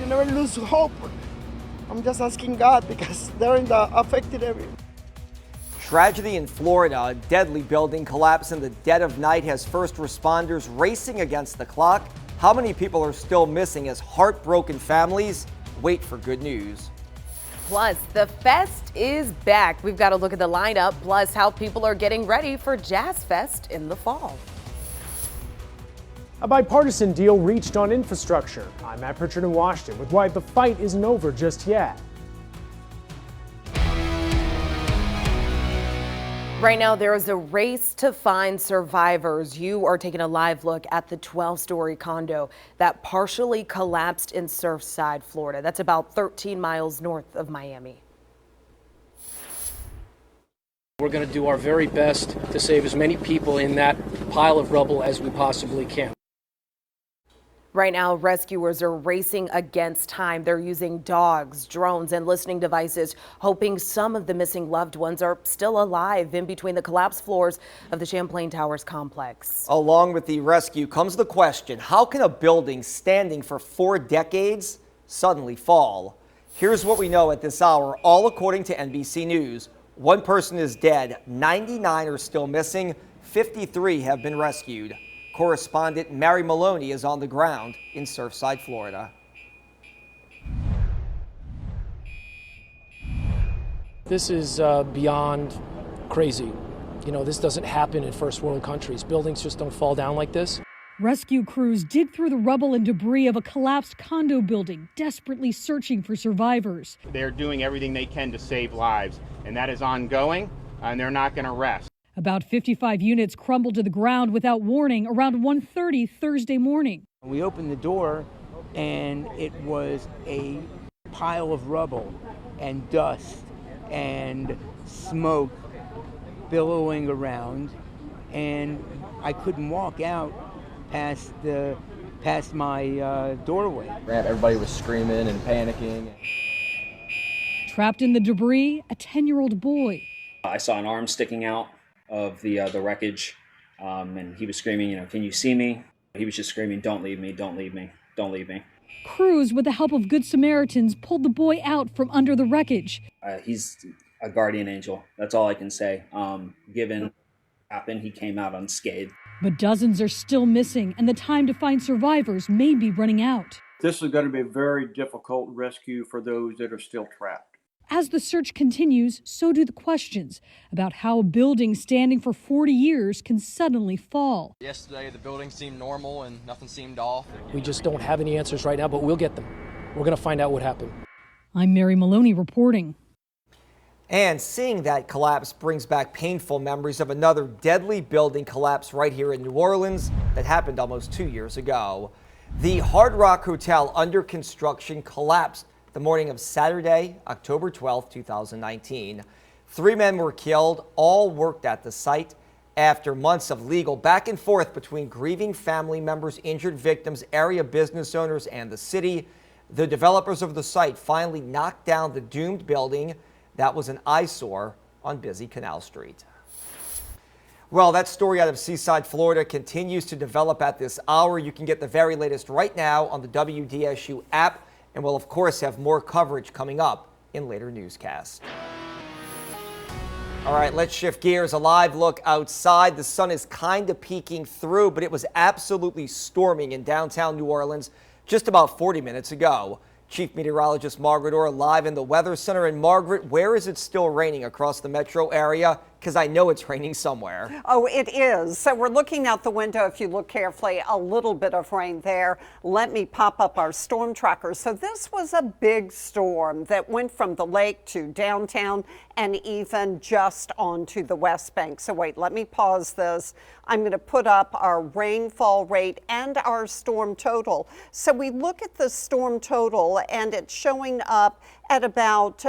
You never lose hope. I'm just asking God because they're in the affected area. Tragedy in Florida. A deadly building collapse in the dead of night has first responders racing against the clock. How many people are still missing as heartbroken families wait for good news? Plus, the fest is back. We've got to look at the lineup, plus how people are getting ready for Jazz Fest in the fall. A bipartisan deal reached on infrastructure. I'm Matt Pritchard in Washington with why the fight isn't over just yet. Right now, there is a race to find survivors. You are taking a live look at the 12-story condo that partially collapsed in Surfside, Florida. That's about 13 miles north of Miami. We're going to do our very best to save as many people in that pile of rubble as we possibly can. Right now, rescuers are racing against time. They're using dogs, drones, and listening devices, hoping some of the missing loved ones are still alive in between the collapsed floors of the Champlain Towers complex. Along with the rescue comes the question, how can a building standing for 4 decades suddenly fall? Here's what we know at this hour, all according to NBC News. 1 person is dead, 99 are still missing, 53 have been rescued. Correspondent Mary Maloney is on the ground in Surfside, Florida. This is beyond crazy. You know, this doesn't happen in first world countries. Buildings just don't fall down like this. Rescue crews dig through the rubble and debris of a collapsed condo building, desperately searching for survivors. They're doing everything they can to save lives, and that is ongoing, and they're not going to rest. About 55 units crumbled to the ground without warning around 1:30 Thursday morning. We opened the door, and it was a pile of rubble and dust and smoke billowing around, and I couldn't walk out past my doorway. Everybody was screaming and panicking. Trapped in the debris, a 10-year-old boy. I saw an arm sticking out of the wreckage, and he was screaming, you know, can you see me? He was just screaming, don't leave me, don't leave me, don't leave me. Crews, with the help of Good Samaritans, pulled the boy out from under the wreckage. He's a guardian angel. That's all I can say. Given what happened, he came out unscathed. But dozens are still missing, and the time to find survivors may be running out. This is going to be a very difficult rescue for those that are still trapped. As the search continues, so do the questions about how a building standing for 40 years can suddenly fall. Yesterday, the building seemed normal and nothing seemed off. We just don't have any answers right now, but we'll get them. We're going to find out what happened. I'm Mary Maloney reporting. And seeing that collapse brings back painful memories of another deadly building collapse right here in New Orleans that happened almost 2 years ago. The Hard Rock Hotel under construction collapsed the morning of Saturday, October 12, 2019. 3 men were killed, all worked at the site. After months of legal back and forth between grieving family members, injured victims, area business owners, and the city, the developers of the site finally knocked down the doomed building that was an eyesore on busy Canal Street. Well, that story out of Seaside, Florida continues to develop at this hour. You can get the very latest right now on the WDSU app. And we'll, of course, have more coverage coming up in later newscasts. All right, let's shift gears. A live look outside. The sun is kind of peeking through, but it was absolutely storming in downtown New Orleans just about 40 minutes ago. Chief Meteorologist Margaret Orr live in the Weather Center. And Margaret, where is it still raining across the metro area? Because I know it's raining somewhere. Oh, it is. So we're looking out the window. If you look carefully, a little bit of rain there. Let me pop up our storm tracker. So this was a big storm that went from the lake to downtown and even just onto the West Bank. So wait, let me pause this. I'm going to put up our rainfall rate and our storm total. So we look at the storm total and it's showing up at about,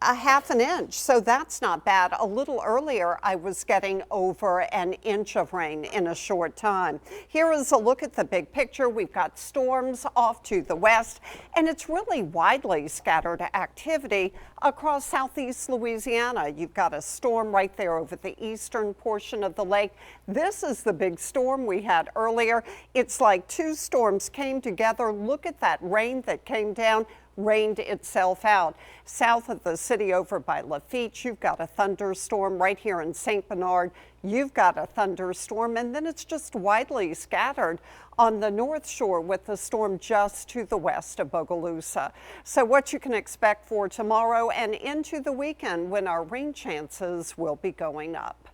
a half an inch, so that's not bad. A little earlier, I was getting over an inch of rain in a short time. Here is a look at the big picture. We've got storms off to the west, and it's really widely scattered activity across southeast Louisiana. You've got a storm right there over the eastern portion of the lake. This is the big storm we had earlier. It's like two storms came together. Look at that rain that came down, rained itself out. South of the city over by Lafitte, you've got a thunderstorm. Right here in St. Bernard, you've got a thunderstorm, and then it's just widely scattered on the North Shore with the storm just to the west of Bogalusa. So what you can expect for tomorrow and into the weekend, when our rain chances will be going up.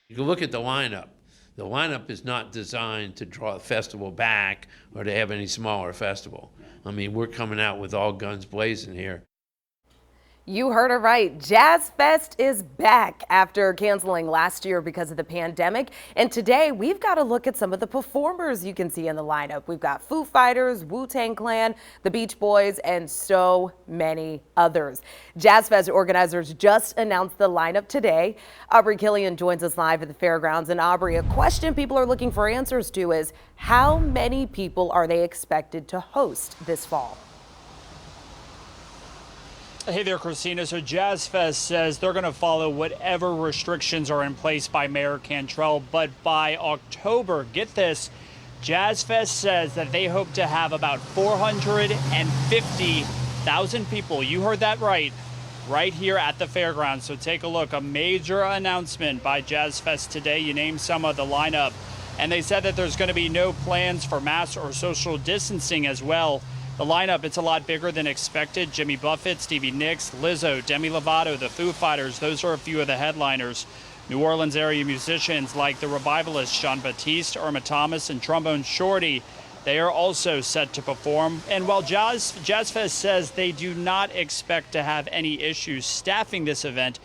You can look at the lineup. The lineup is not designed to draw the festival back or to have any smaller festival. I mean, we're coming out with all guns blazing here. You heard it right. Jazz Fest is back after canceling last year because of the pandemic. And today we've got to look at some of the performers you can see in the lineup. We've got Foo Fighters, Wu-Tang Clan, the Beach Boys, and so many others. Jazz Fest organizers just announced the lineup today. Aubrey Killian joins us live at the fairgrounds. And Aubrey, a question people are looking for answers to is, how many people are they expected to host this fall? Hey there, Christina. So Jazz Fest says they're going to follow whatever restrictions are in place by Mayor Cantrell. But by October, get this, Jazz Fest says that they hope to have about 450,000 people. You heard that right here at the fairgrounds. So take a look. A major announcement by Jazz Fest today. You named some of the lineup. And they said that there's going to be no plans for mass or social distancing as well. The lineup, it's a lot bigger than expected. Jimmy Buffett, Stevie Nicks, Lizzo, Demi Lovato, the Foo Fighters, those are a few of the headliners. New Orleans area musicians like the Revivalists, Jean Baptiste, Irma Thomas, and Trombone Shorty, they are also set to perform. And while Jazz Fest says they do not expect to have any issues staffing this event,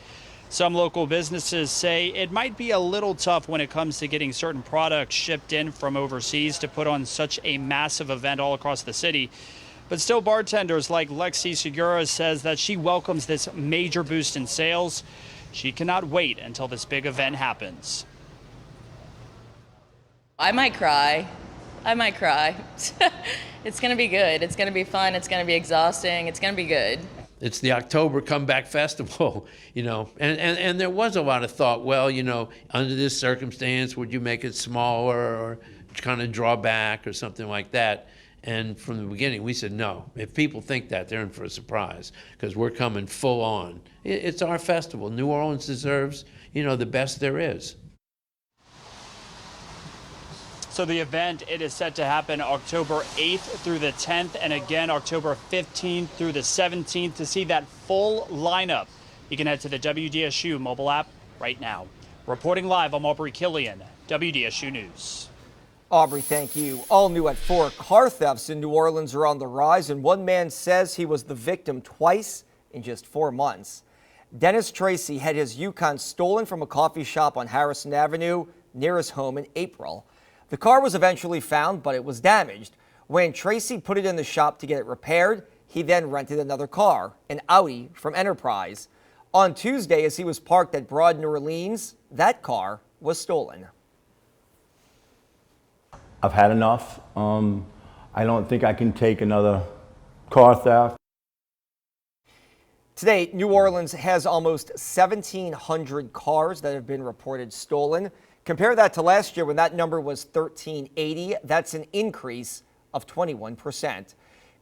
some local businesses say it might be a little tough when it comes to getting certain products shipped in from overseas to put on such a massive event all across the city. But still, bartenders like Lexi Segura says that she welcomes this major boost in sales. She cannot wait until this big event happens. I might cry. It's going to be good. It's going to be fun. It's going to be exhausting. It's going to be good. It's the October Comeback Festival, you know, and there was a lot of thought, well, you know, under this circumstance, would you make it smaller or kind of draw back or something like that? And from the beginning, we said, no, if people think that, they're in for a surprise because we're coming full on. It's our festival. New Orleans deserves, you know, the best there is. So the event, it is set to happen October 8th through the 10th, and again October 15th through the 17th. To see that full lineup, you can head to the WDSU mobile app right now. Reporting live, I'm Aubrey Killian, WDSU News. Aubrey, thank you. All new at 4, car thefts in New Orleans are on the rise, and one man says he was the victim twice in just 4 months. Dennis Tracy had his Yukon stolen from a coffee shop on Harrison Avenue near his home in April. The car was eventually found, but it was damaged. When Tracy put it in the shop to get it repaired, he then rented another car, an Audi from Enterprise. On Tuesday, as he was parked at Broad New Orleans, that car was stolen. I've had enough. I don't think I can take another car theft. Today, New Orleans has almost 1,700 cars that have been reported stolen. Compare that to last year when that number was 1,380. That's an increase of 21%.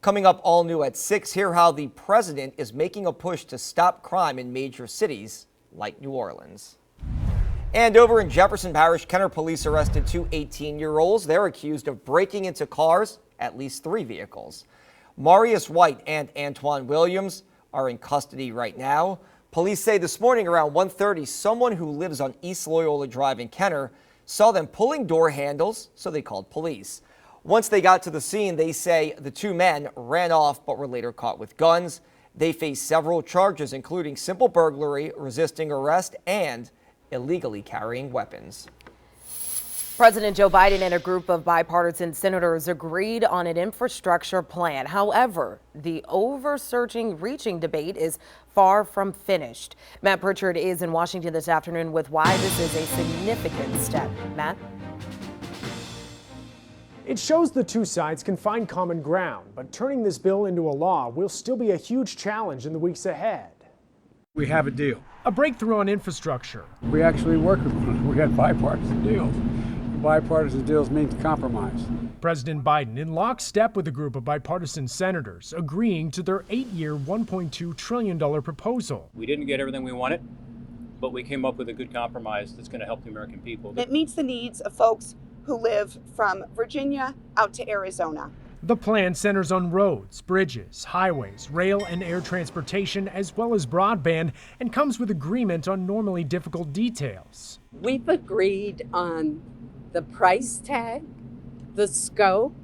Coming up all new at 6, hear how the president is making a push to stop crime in major cities like New Orleans. And over in Jefferson Parish, Kenner police arrested 2 18-year-olds. They're accused of breaking into cars, at least 3 vehicles. Marius White and Antoine Williams are in custody right now. Police say this morning around 1:30, someone who lives on East Loyola Drive in Kenner saw them pulling door handles, so they called police. Once they got to the scene, they say the 2 men ran off but were later caught with guns. They face several charges, including simple burglary, resisting arrest, and illegally carrying weapons. President Joe Biden and a group of bipartisan senators agreed on an infrastructure plan. However, the reaching debate is far from finished. Matt Pritchard is in Washington this afternoon with why this is a significant step. Matt? It shows the two sides can find common ground, but turning this bill into a law will still be a huge challenge in the weeks ahead. We have a deal. A breakthrough on infrastructure. We actually worked with one. We had bipartisan deals. Bipartisan deals means compromise. President Biden in lockstep with a group of bipartisan senators agreeing to their 8-year, $1.2 trillion proposal. We didn't get everything we wanted, but we came up with a good compromise that's going to help the American people. It meets the needs of folks who live from Virginia out to Arizona. The plan centers on roads, bridges, highways, rail and air transportation, as well as broadband, and comes with agreement on normally difficult details. We've agreed on the price tag, the scope,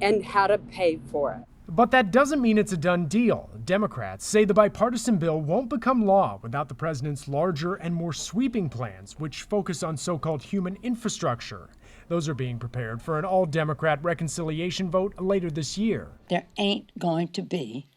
and how to pay for it. But that doesn't mean it's a done deal. Democrats say the bipartisan bill won't become law without the president's larger and more sweeping plans, which focus on so-called human infrastructure. Those are being prepared for an all-Democrat reconciliation vote later this year. There ain't going to be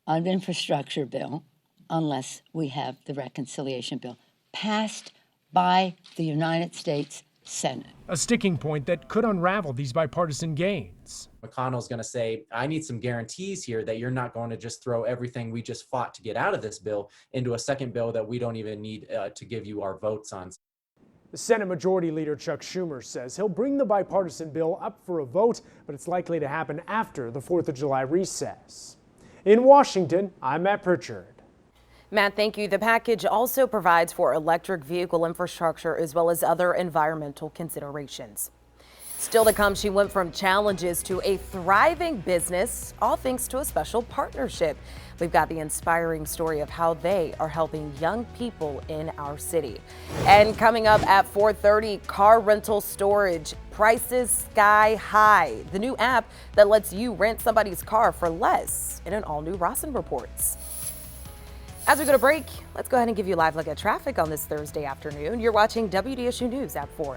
an infrastructure bill unless we have the reconciliation bill passed by the United States Senate. A sticking point that could unravel these bipartisan gains. McConnell's going to say, I need some guarantees here that you're not going to just throw everything we just fought to get out of this bill into a second bill that we don't even need to give you our votes on. The Senate Majority Leader Chuck Schumer says he'll bring the bipartisan bill up for a vote, but it's likely to happen after the 4th of July recess. In Washington, I'm Matt Pritchard. Matt, thank you. The package also provides for electric vehicle infrastructure as well as other environmental considerations. Still to come, she went from challenges to a thriving business, all thanks to a special partnership. We've got the inspiring story of how they are helping young people in our city. And coming up at 4:30, car rental storage prices sky high. The new app that lets you rent somebody's car for less in an all-new Rossin Reports. As we go to break, let's go ahead and give you a live look at traffic on this Thursday afternoon. You're watching WDSU News at 4.